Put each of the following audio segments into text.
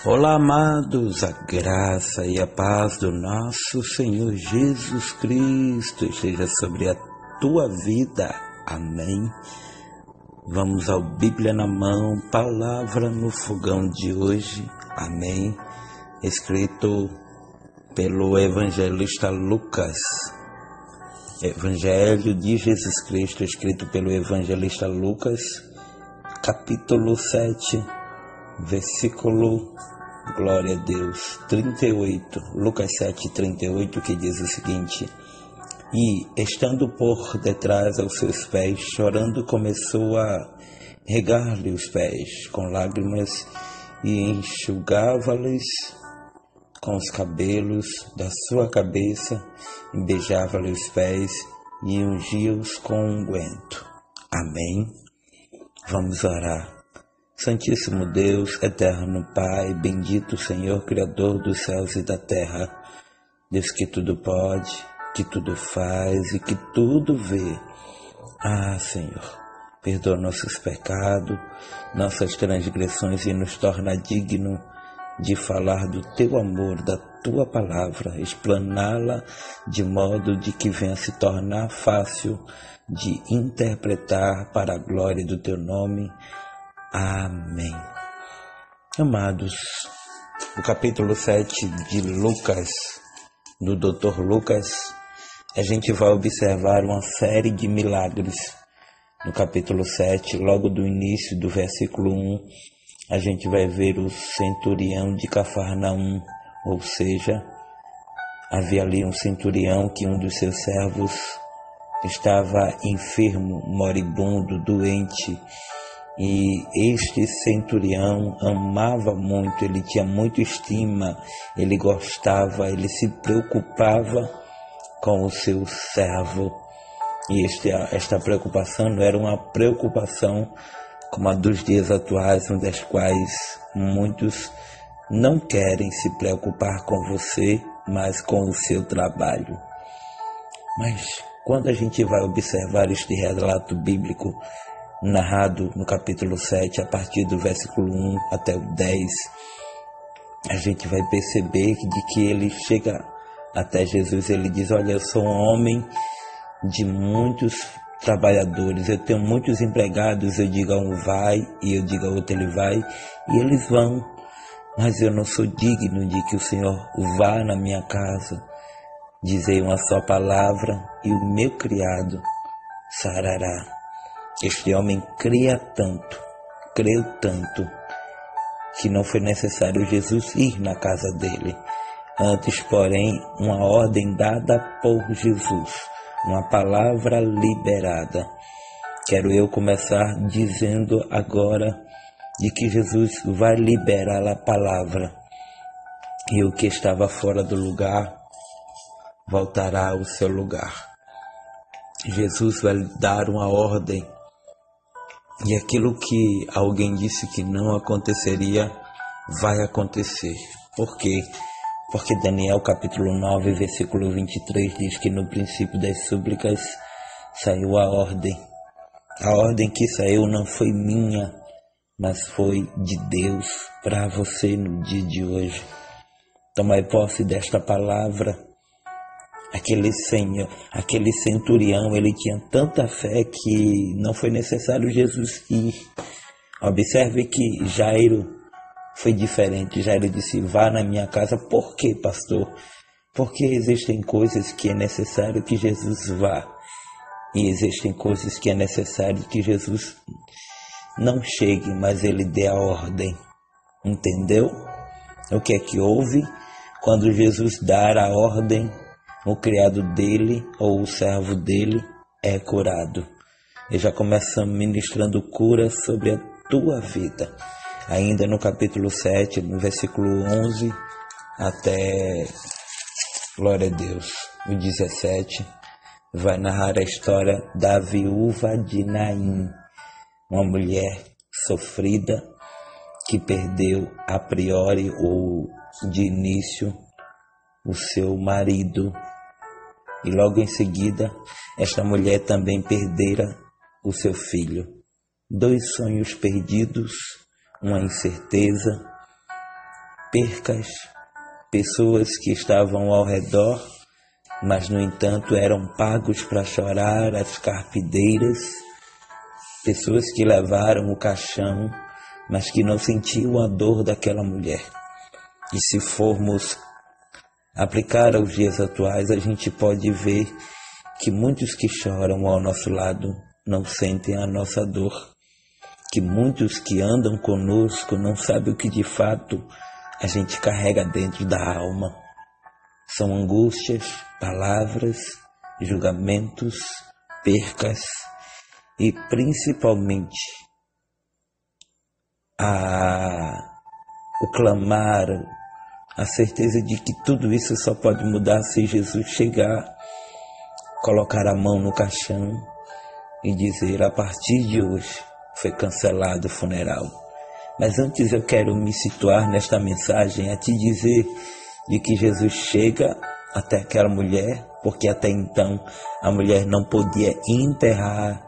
Olá, amados, a graça e a paz do nosso Senhor Jesus Cristo esteja sobre a tua vida. Amém. Vamos ao Bíblia na mão, palavra no fogão de hoje. Amém. Escrito pelo evangelista Lucas. Evangelho de Jesus Cristo, escrito pelo evangelista Lucas, capítulo 7, versículo, glória a Deus, 38, Lucas 7, 38, que diz o seguinte: E, estando por detrás aos seus pés, chorando, começou a regar-lhe os pés com lágrimas e enxugava-lhes com os cabelos da sua cabeça, e beijava-lhe os pés e ungia-os com unguento. Amém. Vamos orar. Santíssimo Deus, eterno Pai, bendito Senhor, Criador dos céus e da terra, Deus que tudo pode, que tudo faz e que tudo vê. Senhor, perdoa nossos pecados, nossas transgressões e nos torna digno de falar do Teu amor, da Tua palavra, explaná-la de modo de que venha se tornar fácil de interpretar para a glória do Teu nome. Amém. Amados, o capítulo 7 de Lucas, do Dr. Lucas, a gente vai observar uma série de milagres. No capítulo 7, logo do início do versículo 1, a gente vai ver o centurião de Cafarnaum, ou seja, havia ali um centurião que um dos seus servos estava enfermo, moribundo, doente. E este centurião amava muito, ele tinha muita estima, ele gostava, ele se preocupava com o seu servo. E esta preocupação não era uma preocupação como a dos dias atuais, das quais muitos não querem se preocupar com você, mas com o seu trabalho. Mas quando a gente vai observar este relato bíblico, narrado no capítulo 7, a partir do versículo 1 até o 10, a gente vai perceber de que ele chega até Jesus, ele diz: olha, eu sou um homem de muitos trabalhadores, eu tenho muitos empregados, eu digo a um vai, e eu digo a outro ele vai, e eles vão, mas eu não sou digno de que o Senhor vá na minha casa. Dizei uma só palavra, e o meu criado sarará. Este homem creu tanto, que não foi necessário Jesus ir na casa dele. Antes, porém, uma ordem dada por Jesus, uma palavra liberada. Quero eu começar dizendo agora de que Jesus vai liberar a palavra, e o que estava fora do lugar voltará ao seu lugar. Jesus vai dar uma ordem, e aquilo que alguém disse que não aconteceria, vai acontecer. Por quê? Porque Daniel capítulo 9, versículo 23 diz que no princípio das súplicas saiu a ordem. A ordem que saiu não foi minha, mas foi de Deus para você no dia de hoje. Tomai posse desta palavra. Aquele centurião, ele tinha tanta fé que não foi necessário Jesus ir. Observe que Jairo foi diferente. Jairo disse: vá na minha casa. Por quê, pastor? Porque existem coisas que é necessário que Jesus vá, e existem coisas que é necessário que Jesus não chegue, mas ele dê a ordem. Entendeu? O que é que houve? Quando Jesus dar a ordem, o criado dele ou o servo dele é curado. E já começa ministrando cura sobre a tua vida. Ainda no capítulo 7, no versículo 11 até, glória a Deus, o 17, vai narrar a história da viúva de Naim, uma mulher sofrida que perdeu a priori ou de início o seu marido. E logo em seguida, esta mulher também perdera o seu filho. 2 sonhos perdidos, uma incerteza, percas, pessoas que estavam ao redor, mas no entanto eram pagos para chorar, as carpideiras, pessoas que levaram o caixão, mas que não sentiam a dor daquela mulher. E se formos aplicar aos dias atuais, a gente pode ver que muitos que choram ao nosso lado não sentem a nossa dor, que muitos que andam conosco não sabem o que de fato a gente carrega dentro da alma. São angústias, palavras, julgamentos, percas e principalmente o clamar, a certeza de que tudo isso só pode mudar se Jesus chegar, colocar a mão no caixão e dizer: a partir de hoje foi cancelado o funeral. Mas antes eu quero me situar nesta mensagem a te dizer de que Jesus chega até aquela mulher, porque até então a mulher não podia enterrar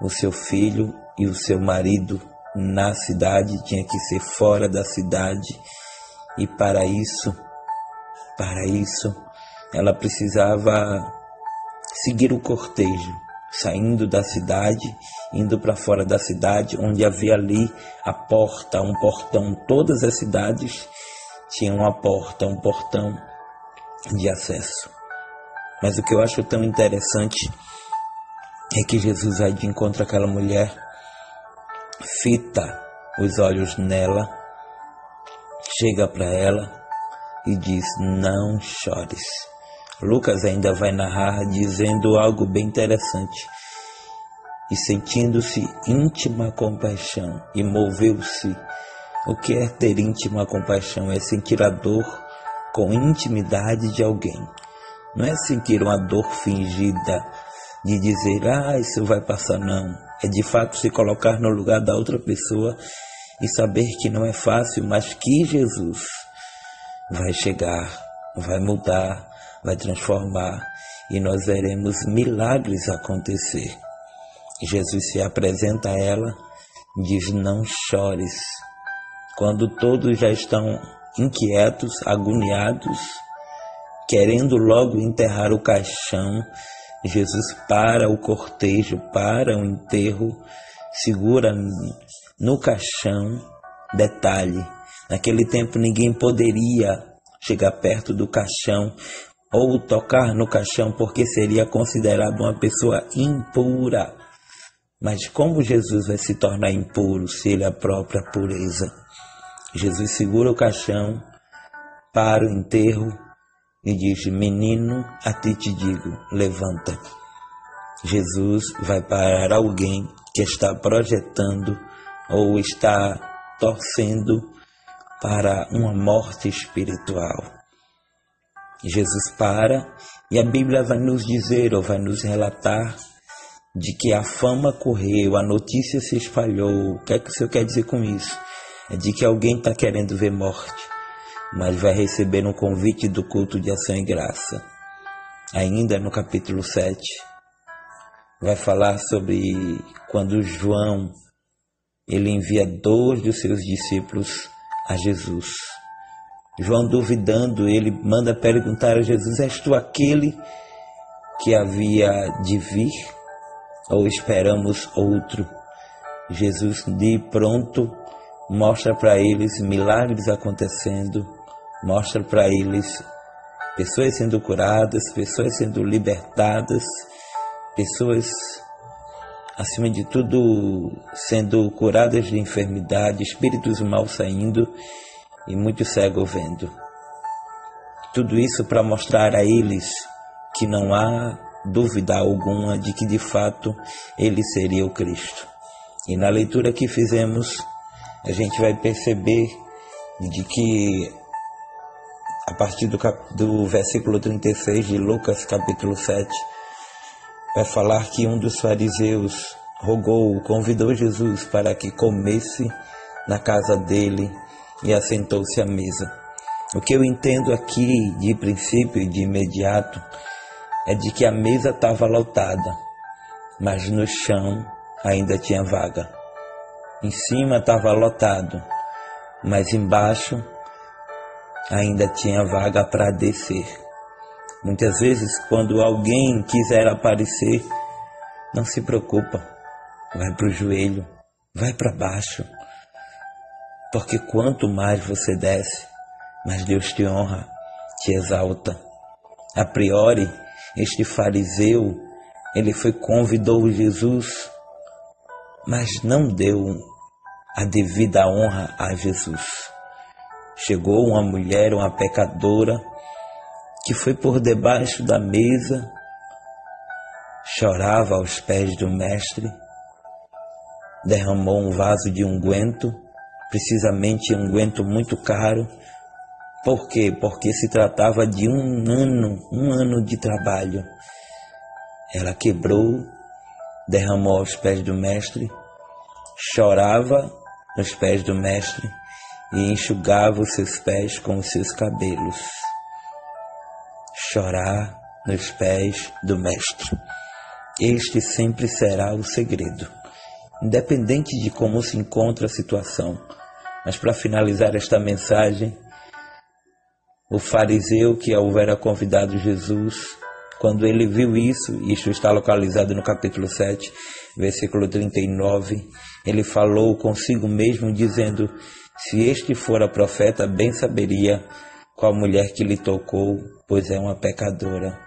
o seu filho e o seu marido na cidade, tinha que ser fora da cidade, e para isso ela precisava seguir o cortejo, saindo da cidade, indo para fora da cidade, onde havia ali a porta, um portão. Todas as cidades tinham uma porta, um portão de acesso. Mas o que eu acho tão interessante é que Jesus vai de encontro àquela mulher, fita os olhos nela, chega para ela e diz: não chores. Lucas ainda vai narrar dizendo algo bem interessante: e sentindo-se íntima compaixão, e moveu-se. O que é ter íntima compaixão? É sentir a dor com intimidade de alguém. Não é sentir uma dor fingida de dizer: isso vai passar, não. É de fato se colocar no lugar da outra pessoa e saber que não é fácil, mas que Jesus vai chegar, vai mudar, vai transformar, e nós veremos milagres acontecer. Jesus se apresenta a ela, diz: não chores. Quando todos já estão inquietos, agoniados, querendo logo enterrar o caixão, Jesus para o cortejo, para o enterro, segura no caixão. Detalhe: naquele tempo ninguém poderia chegar perto do caixão ou tocar no caixão, porque seria considerado uma pessoa impura. Mas como Jesus vai se tornar impuro se ele é a própria pureza? Jesus segura o caixão, para o enterro e diz: menino, a ti te digo, levanta. Jesus vai parar alguém que está projetando ou está torcendo para uma morte espiritual. Jesus para, e a Bíblia vai nos dizer, ou vai nos relatar, de que a fama correu, a notícia se espalhou. O que é que o Senhor quer dizer com isso? É de que alguém está querendo ver morte, mas vai receber um convite do culto de ação e graça. Ainda no capítulo 7, vai falar sobre quando João, ele envia 2 dos seus discípulos a Jesus. João, duvidando, ele manda perguntar a Jesus: és tu aquele que havia de vir, ou esperamos outro? Jesus de pronto mostra para eles milagres acontecendo, mostra para eles pessoas sendo curadas, pessoas sendo libertadas, pessoas, acima de tudo, sendo curadas de enfermidade, espíritos maus saindo e muitos cegos vendo. Tudo isso para mostrar a eles que não há dúvida alguma de que de fato ele seria o Cristo. E na leitura que fizemos, a gente vai perceber de que a partir do versículo 36 de Lucas capítulo 7, vai falar que um dos fariseus convidou Jesus para que comesse na casa dele e assentou-se à mesa. O que eu entendo aqui de princípio e de imediato é de que a mesa estava lotada, mas no chão ainda tinha vaga. Em cima estava lotado, mas embaixo ainda tinha vaga para descer. Muitas vezes, quando alguém quiser aparecer, não se preocupa, vai para o joelho, vai para baixo, porque quanto mais você desce, mais Deus te honra, te exalta. A priori, este fariseu, ele convidou Jesus, mas não deu a devida honra a Jesus. Chegou uma mulher, uma pecadora, que foi por debaixo da mesa, chorava aos pés do mestre, derramou um vaso de unguento, precisamente um unguento muito caro. Por quê? Porque se tratava de um ano de trabalho. Ela quebrou, derramou aos pés do mestre, chorava nos pés do mestre e enxugava os seus pés com os seus cabelos. Chorar nos pés do mestre. Este sempre será o segredo, independente de como se encontra a situação. Mas para finalizar esta mensagem, o fariseu que houvera convidado Jesus, quando ele viu isso está localizado no capítulo 7, versículo 39, ele falou consigo mesmo, dizendo: se este fora profeta, bem saberia qual mulher que lhe tocou, pois é uma pecadora.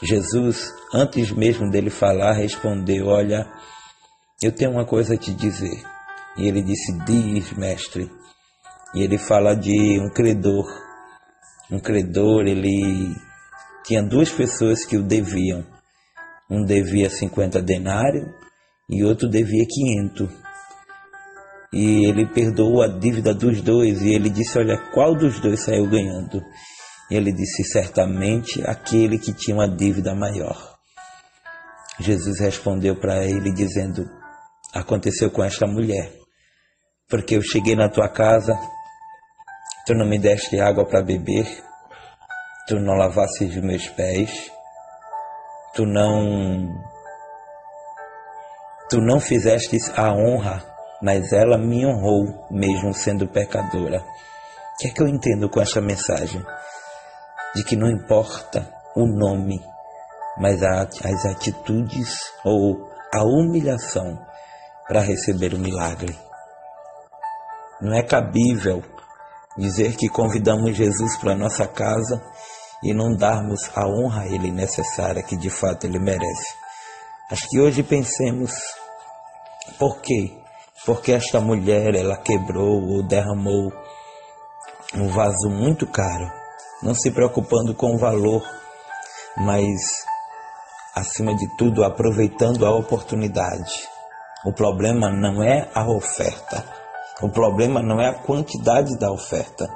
Jesus, antes mesmo dele falar, respondeu: olha, eu tenho uma coisa a te dizer. E ele disse: diz, mestre. E ele fala de um credor. Um credor, ele tinha duas pessoas que o deviam. Um devia 50 denários e outro devia 500. E ele perdoou a dívida dos dois. E ele disse: olha, qual dos dois saiu ganhando? E ele disse: certamente aquele que tinha uma dívida maior. Jesus respondeu para ele dizendo: aconteceu com esta mulher, porque eu cheguei na tua casa, tu não me deste água para beber, tu não lavastes os meus pés, tu não fizestes a honra, mas ela me honrou, mesmo sendo pecadora. O que é que eu entendo com esta mensagem? De que não importa o nome, mas as atitudes ou a humilhação para receber o milagre. Não é cabível dizer que convidamos Jesus para a nossa casa e não darmos a honra a Ele necessária que de fato Ele merece. Acho que hoje pensemos: por quê? Porque esta mulher, ela quebrou ou derramou um vaso muito caro, não se preocupando com o valor, mas acima de tudo aproveitando a oportunidade. O problema não é a oferta, o problema não é a quantidade da oferta.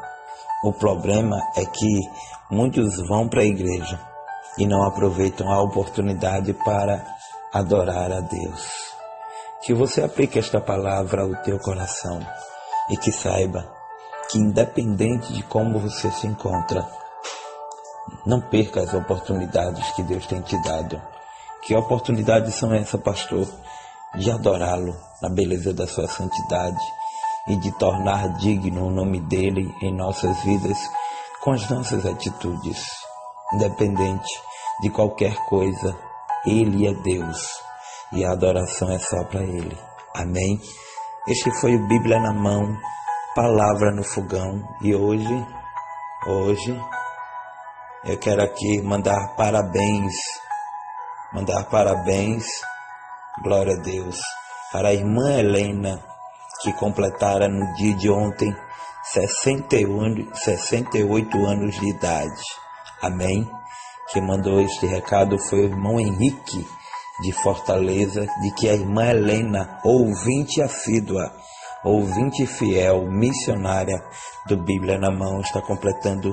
O problema é que muitos vão para a igreja e não aproveitam a oportunidade para adorar a Deus. Que você aplique esta palavra ao teu coração e que saiba que, independente de como você se encontra, não perca as oportunidades que Deus tem te dado. Que oportunidades são essas, pastor? De adorá-lo na beleza da sua santidade e de tornar digno o nome dele em nossas vidas com as nossas atitudes. Independente de qualquer coisa, Ele é Deus e a adoração é só para Ele. Amém? Este foi o Bíblia na Mão, Palavra no Fogão. E hoje eu quero aqui mandar parabéns, glória a Deus, para a irmã Helena, que completara no dia de ontem 68 anos de idade. Amém? Quem mandou este recado foi o irmão Henrique, de Fortaleza, de que a irmã Helena, ouvinte assídua, ouvinte fiel, missionária do Bíblia na Mão, está completando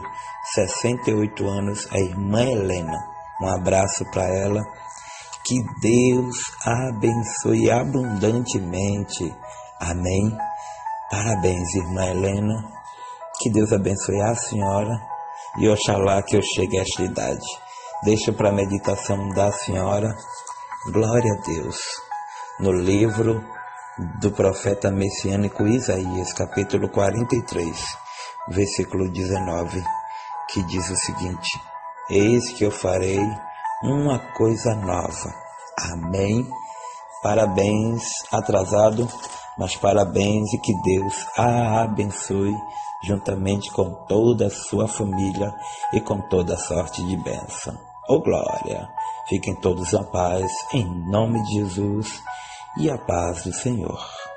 68 anos, a irmã Helena. Um abraço para ela. Que Deus abençoe abundantemente. Amém. Parabéns, irmã Helena. Que Deus abençoe a senhora e oxalá que eu chegue a esta idade. Deixa para a meditação da senhora. Glória a Deus. No livro do profeta messiânico Isaías, capítulo 43, versículo 19, que diz o seguinte: eis que eu farei uma coisa nova. Amém. Parabéns, atrasado, mas parabéns, e que Deus a abençoe juntamente com toda a sua família e com toda a sorte de bênção. Ô glória! Fiquem todos em paz, em nome de Jesus, e a paz do Senhor.